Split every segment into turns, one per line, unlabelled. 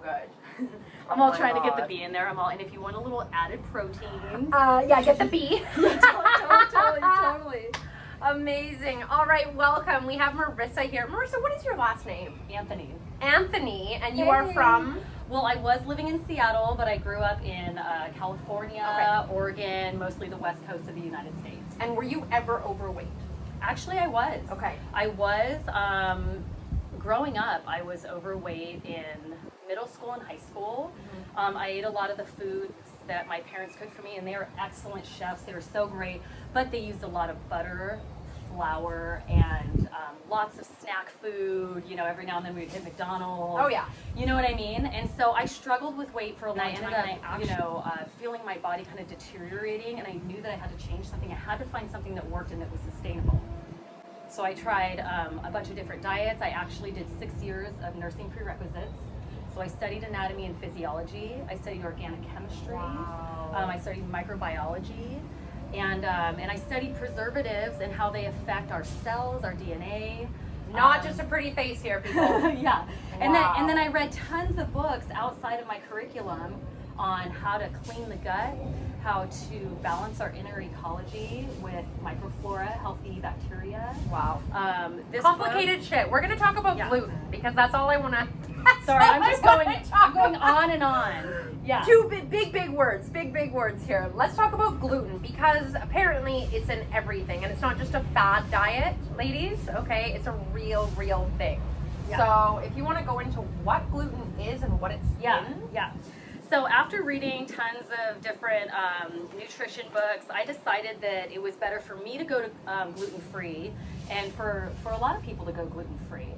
good.
I'm all trying to get the B in there. And if you want a little added protein.
Yeah, get the B.
Totally.
Amazing. All right, welcome. We have Marissa here. Marissa, what is your last name?
Anthony.
Anthony, and you are from?
Well, I was living in Seattle, but I grew up in California, Oregon, mostly the west coast of the United States.
And were you ever overweight?
Actually, I was.
Okay.
I was. Growing up, I was overweight in middle school and high school. I ate a lot of the foods that my parents cooked for me, and they were excellent chefs. They were so great, but they used a lot of butter, flour, and lots of snack food. You know, every now and then we'd hit McDonald's.
Oh yeah.
You know what I mean? And so I struggled with weight for a long time. And I feeling my body kind of deteriorating, and I knew that I had to change something. I had to find something that worked and that was sustainable. So I tried a bunch of different diets. I actually did 6 years of nursing prerequisites. So I studied anatomy and physiology. I studied organic chemistry.
Wow.
I studied microbiology. And I studied preservatives and how they affect our cells, our DNA.
Not just a pretty face here, people.
Yeah.
Wow.
And then I read tons of books outside of my curriculum on how to clean the gut, how to balance our inner ecology with microflora, healthy bacteria.
Wow.
This
Complicated shit. We're going to talk about gluten because that's all I want to.
Sorry, I'm going on and on. Yeah.
Two big words. Big words here. Let's talk about gluten because apparently it's in everything, and it's not just a fad diet, ladies. Okay, it's a real thing. Yeah. So if you want to go into what gluten is and what it's in.
Yeah. So after reading tons of different nutrition books, I decided that it was better for me to go to gluten-free and for a lot of people to go gluten-free.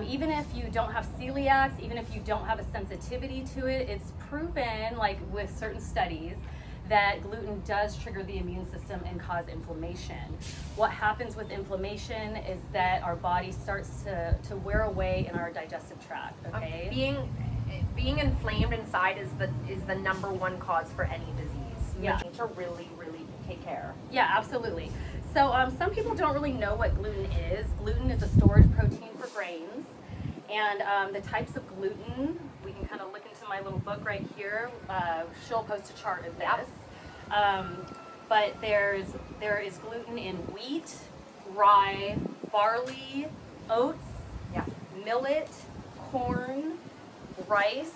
Even if you don't have celiacs, even if you don't have a sensitivity to it, it's proven, like with certain studies, that gluten does trigger the immune system and cause inflammation. What happens with inflammation is that our body starts to wear away in our digestive tract, okay?
Being inflamed inside is the number one cause for any disease.
Yeah.
We need to really take care.
Yeah, absolutely. So some people don't really know what gluten is. Gluten is a storage protein for grains. And the types of gluten, we can kind of look into my little book right here. She'll post a chart of this. But there is gluten in wheat, rye, barley, oats, millet, corn, rice,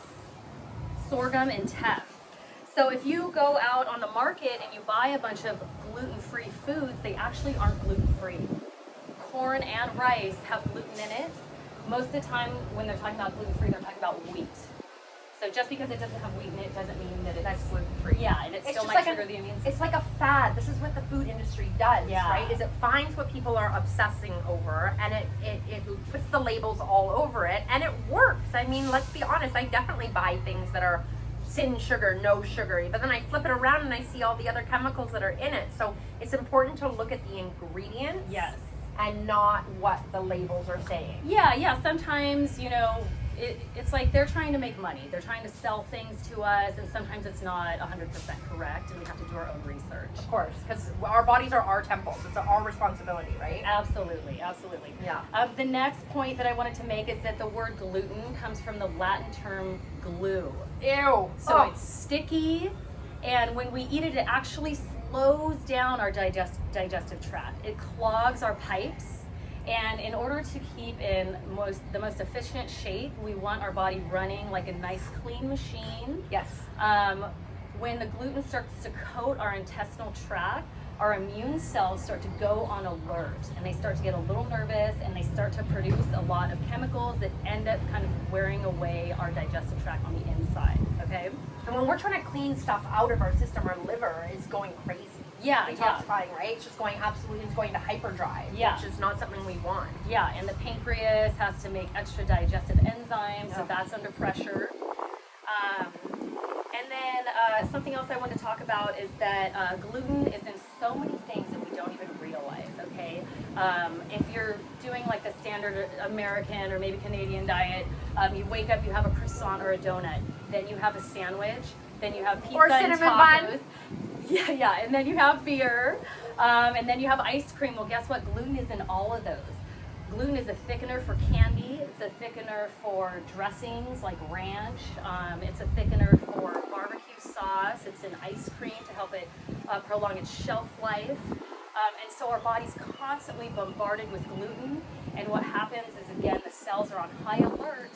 sorghum, and teff. So if you go out on the market and you buy a bunch of gluten-free foods, they actually aren't gluten-free. Corn and rice have gluten in it. Most of the time when they're talking about gluten-free, they're talking about wheat. So just because it doesn't have wheat in it doesn't mean that it's gluten-free. Yeah, and it still might trigger the immune system.
It's like a fad. This is what the food industry does, right? Is it finds what people are obsessing over and it puts the labels all over it, and it works. I mean, let's be honest, I definitely buy things that are sin sugar, no sugar, but then I flip it around and I see all the other chemicals that are in it. So it's important to look at the ingredients.
Yes.
And not what the labels are saying.
Yeah. Sometimes, it's like they're trying to make money. They're trying to sell things to us, and sometimes it's not 100% correct, and we have to do our own research.
Of course, because our bodies are our temples. It's our responsibility, right?
Absolutely.
Yeah.
The next point that I wanted to make is that the word gluten comes from the Latin term glue.
Ew.
So it's sticky, and when we eat it, it actually slows down our digestive tract. It clogs our pipes, and in order to keep in the most efficient shape, we want our body running like a nice clean machine.
Yes.
When the gluten starts to coat our intestinal tract, our immune cells start to go on alert, and they start to get a little nervous, and they start to produce a lot of chemicals that end up kind of wearing away our digestive tract on the inside, okay?
And when we're trying to clean stuff out of our system, our liver is going crazy. Detoxifying, right? It's going to hyperdrive, which is not something we want.
Yeah, and the pancreas has to make extra digestive enzymes, so that's under pressure. And then something else I want to talk about is that gluten is in so many things that we don't even realize, okay? If you're doing like the standard American or maybe Canadian diet, you wake up, you have a croissant or a donut, then you have a sandwich, then you have pizza
or
and
cinnamon
tacos.
bun.
Yeah, and then you have beer, and then you have ice cream. Well, guess what? Gluten is in all of those. Gluten is a thickener for candy. It's a thickener for dressings like ranch. It's a thickener for barbecue sauce. It's in ice cream to help it prolong its shelf life. And so our body's constantly bombarded with gluten. And what happens is, again, the cells are on high alert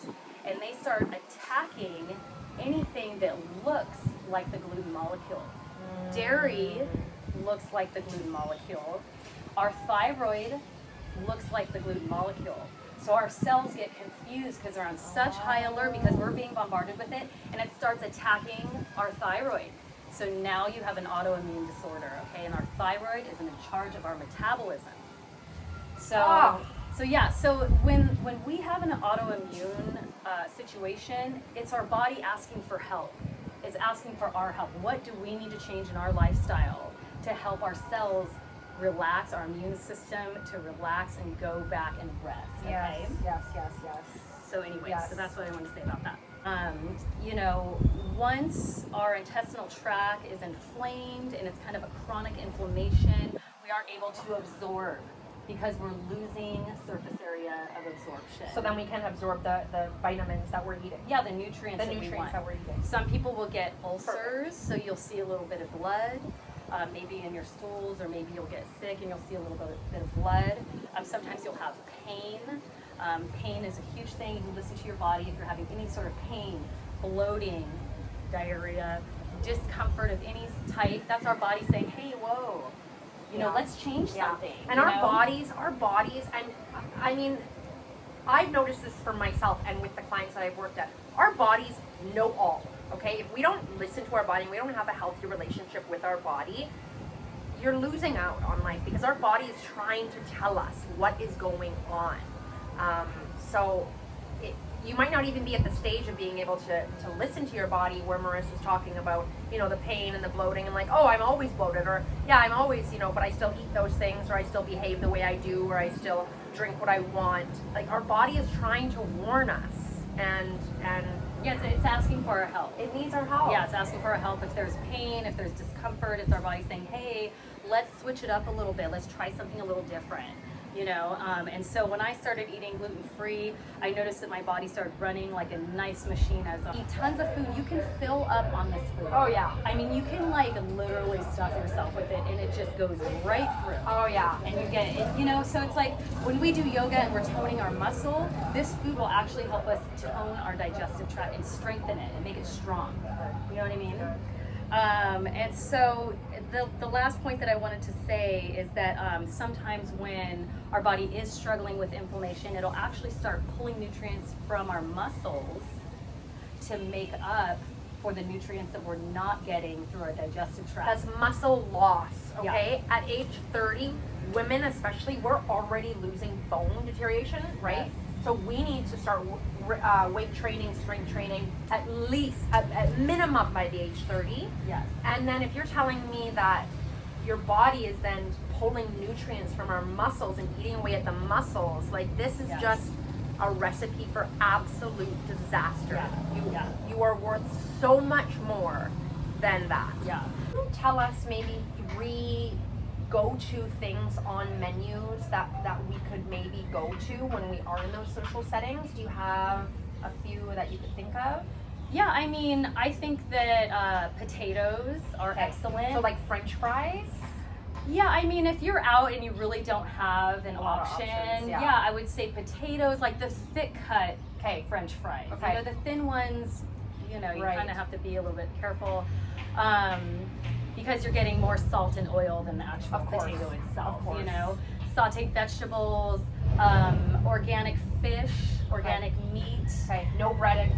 and they start attacking anything that looks like the gluten molecule. Dairy looks like the gluten molecule. Our thyroid looks like the gluten molecule. So our cells get confused because they're on such high alert because we're being bombarded with it, and it starts attacking our thyroid. So now you have an autoimmune disorder, okay? And our thyroid is in charge of our metabolism. So so when we have an autoimmune situation, it's our body asking for help. It's asking for our help. What do we need to change in our lifestyle to help our cells relax, our immune system to relax and go back and rest, okay?
Yes.
So anyway,
Yes.
so that's what I want to say about that. You know, once our intestinal tract is inflamed and it's kind of a chronic inflammation, we aren't able to absorb because we're losing surface area of absorption.
So then we can absorb the vitamins that we're eating.
Yeah, the nutrients
The nutrients that we're eating.
Some people will get ulcers, so you'll see a little bit of blood, maybe in your stools, or maybe you'll get sick and you'll see a little bit of blood. Sometimes you'll have pain. Pain is a huge thing. You listen to your body if you're having any sort of pain, bloating, diarrhea, discomfort of any type. That's our body saying, hey, whoa, you know, let's change something.
And our bodies, and I mean, I've noticed this for myself and with the clients that I've worked at, our bodies know all, okay? If we don't listen to our body and we don't have a healthy relationship with our body, you're losing out on life because our body is trying to tell us what is going on. You might not even be at the stage of being able to listen to your body where Marissa's talking about, you know, the pain and the bloating and like, oh, I'm always bloated, or yeah, I'm always, you know, but I still eat those things, or I still behave the way I do, or I still drink what I want. Like, our body is trying to warn us, and
yes, it's asking for our help.
it needs our help.
Yeah, it's asking for our help. If there's pain, if there's discomfort, it's our body saying, hey, let's switch it up a little bit. Let's try something a little different. You know, and so when I started eating gluten-free, I noticed that my body started running like a nice machine. As I eat tons of food, you can fill up on this food.
Oh yeah.
I mean, you can like literally stuff yourself with it, and it just goes right through.
Oh yeah.
And you get it, you know, so it's like when we do yoga and we're toning our muscle, this food will actually help us tone our digestive tract and strengthen it and make it strong. You know what I mean? And so the last point that I wanted to say is that sometimes when our body is struggling with inflammation, it'll actually start pulling nutrients from our muscles to make up for the nutrients that we're not getting through our digestive tract.
That's muscle loss, okay?
Yeah.
At age 30, women especially, we're already losing bone deterioration, right?
Yes.
So we need to start weight training, strength training, at least, at minimum by the age 30.
Yes.
And then if you're telling me that your body is then pulling nutrients from our muscles and eating away at the muscles, like this is
Yes.
just a recipe for absolute disaster.
Yeah.
You are worth so much more than that.
Yeah.
Can you tell us maybe 3 go-to things on menus that we could maybe go to when we are in those social settings? Do you have a few that you could think of?
Yeah, I mean, I think that potatoes are excellent.
So like French fries?
Yeah, I mean, if you're out and you really don't have an
A lot of
option,
options, yeah.
yeah, I would say potatoes, like the thick cut French fries.
Okay.
You know, the thin ones, you know, you
Right.
kind of have to be a little bit careful because you're getting more salt and oil than the actual
Of course.
potato itself.
Of course.
You know, sauteed vegetables, organic fish, organic meat.
Okay, no breaded.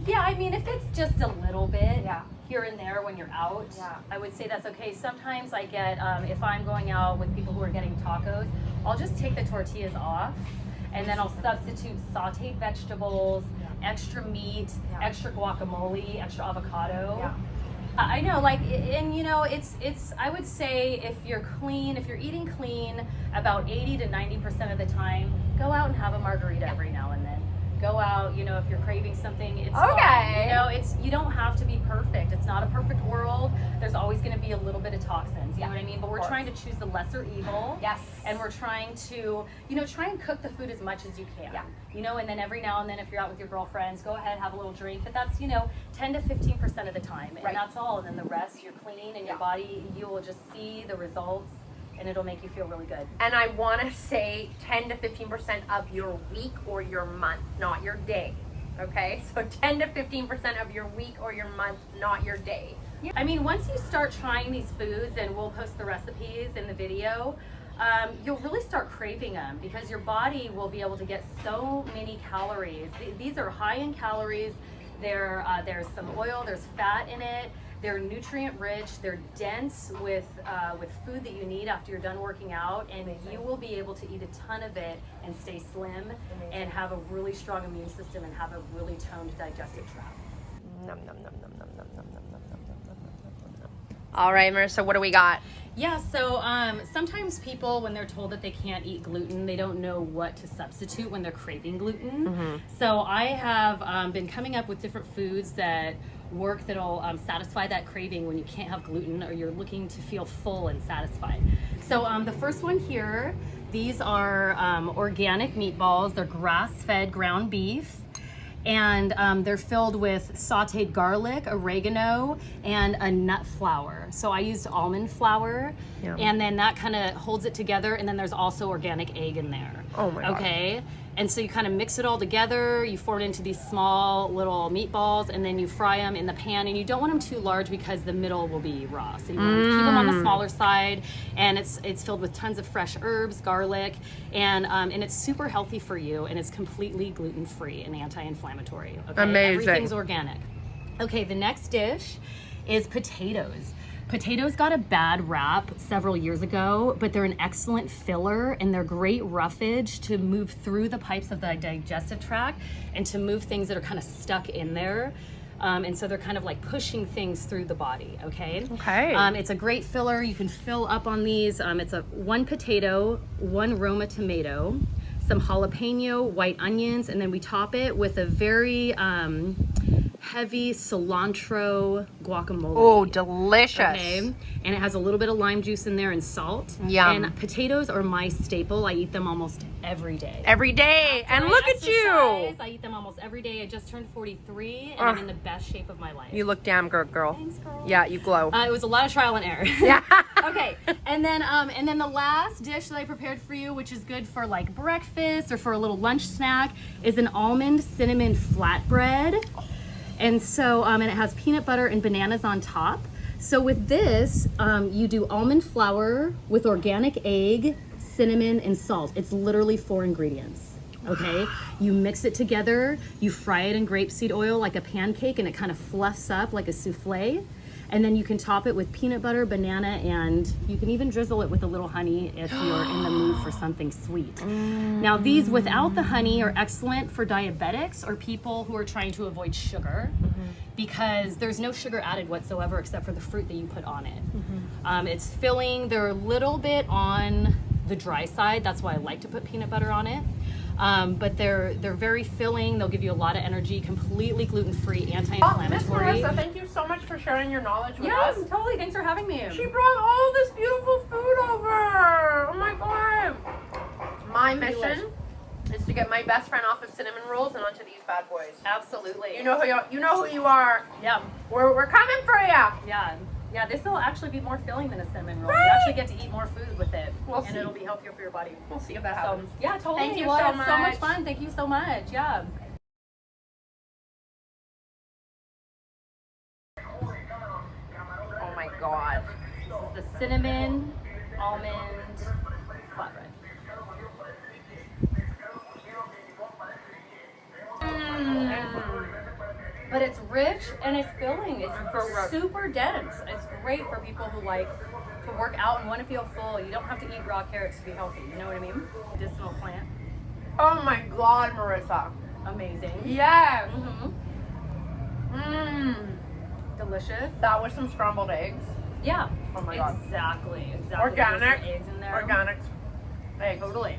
Yeah, I mean, if it's just a little bit
Yeah.
here and there when you're out,
Yeah.
I would say that's okay. Sometimes I get, if I'm going out with people who are getting tacos, I'll just take the tortillas off and then I'll substitute sauteed vegetables, extra meat,
Yeah.
extra guacamole, extra avocado.
Yeah.
I know, like, and you know, it's. I would say if you're clean, if you're eating clean, about 80 to 90% of the time, go out and have a margarita every now and then. Go out, you know, if you're craving something, it's fine.
Okay.
You know, you don't have to be perfect. It's not a perfect world. There's there's always going to be a little bit of toxins, you know what I mean? But we're
course.
trying to choose the lesser evil.
Yes.
And we're trying to, you know, try and cook the food as much as you can.
Yeah.
You know, and then every now and then if you're out with your girlfriends, go ahead, have a little drink. But that's, you know, 10 to 15% of the time. And
Right.
that's all. And then the rest, you're clean and your body, you will just see the results and it'll make you feel really good.
And I want to say 10 to 15% of your week or your month, not your day. Okay? So 10 to 15% of your week or your month, not your day.
Yeah. I mean, once you start trying these foods, and we'll post the recipes in the video, you'll really start craving them because your body will be able to get so many calories. These are high in calories. There's some oil, there's fat in it. They're nutrient rich. They're dense with food that you need after you're done working out, and you will be able to eat a ton of it and stay slim and have a really strong immune system and have a really toned digestive tract.
Nom, nom, nom, nom, nom, nom, nom, nom, nom, nom, nom, nom, nom, nom. All right, Marissa, what do we got?
Yeah, so sometimes people, when they're told that they can't eat gluten, they don't know what to substitute when they're craving gluten.
Mm-hmm.
So I have been coming up with different foods that work that'll satisfy that craving when you can't have gluten or you're looking to feel full and satisfied. So the first one here, these are organic meatballs. They're grass-fed ground beef. And they're filled with sauteed garlic, oregano, and a nut flour. So I used almond flour, and then that kind of holds it together. And then there's also organic egg in there.
Oh my God.
Okay. And so you kind of mix it all together. You form it into these small little meatballs, and then you fry them in the pan. And you don't want them too large because the middle will be raw. So you want to keep them on the smaller side. And it's filled with tons of fresh herbs, garlic, and it's super healthy for you. And it's completely gluten-free and anti-inflammatory. Okay?
Amazing.
Everything's organic. Okay, the next dish is potatoes. Potatoes got a bad rap several years ago, but they're an excellent filler and they're great roughage to move through the pipes of the digestive tract and to move things that are kind of stuck in there. And so they're kind of like pushing things through the body, okay?
Okay.
It's a great filler. You can fill up on these. It's one potato, one Roma tomato, some jalapeno, white onions, and then we top it with a very heavy cilantro guacamole.
Oh, delicious.
Okay, and it has a little bit of lime juice in there and salt.
Yum.
And potatoes are my staple. I eat them almost every day.
Every day. And
I
look at
exercise,
you.
I eat them almost every day. I just turned 43 and I'm in the best shape of my life.
You look damn good, girl.
Thanks, girl.
Yeah, you glow.
It was a lot of trial and error.
Yeah.
Okay, and then the last dish that I prepared for you, which is good for like breakfast or for a little lunch snack, is an almond cinnamon flatbread. And so, and it has peanut butter and bananas on top. So with this, you do almond flour with organic egg, cinnamon, and salt. It's literally 4 ingredients, okay? You mix it together, you fry it in grapeseed oil like a pancake, and it kind of fluffs up like a souffle. And then you can top it with peanut butter, banana, and you can even drizzle it with a little honey if you're in the mood for something sweet. Now these without the honey are excellent for diabetics or people who are trying to avoid sugar because there's no sugar added whatsoever except for the fruit that you put on it. It's filling. They're a little bit on the dry side. That's why I like to put peanut butter on it. But they're very filling. They'll give you a lot of energy, completely gluten-free, anti-inflammatory.
Miss Marissa, thank you so much for sharing your knowledge with us.
Yes, totally. Thanks for having me.
She brought all this beautiful food over. Oh my God. My mission is to get my best friend off of cinnamon rolls and onto these bad boys.
Absolutely.
You know who you are.
Yeah.
We're coming for you.
Yeah. Yeah, this will actually be more filling tan a cinnamon roll.
Right.
You actually get to eat more food with it.
We'll
and
see.
it'll be healthier for your body.
We'll see if that
So,
happens.
yeah, totally.
Thank you
Well,
so
it's so much
much.
fun. Thank you so much. Yeah.
Oh my God.
This is the cinnamon almond flatbread. But it's rich and it's filling. It's super dense. It's great for people who like to work out and want to feel full. You don't have to eat raw carrots to be healthy. You know what I mean? Medicinal plant.
Oh my God, Marissa.
Amazing.
Yes.
Delicious.
That was some scrambled eggs.
Yeah.
Oh my God.
Exactly.
Organic.
There's some eggs in there.
Organic eggs.
Totally.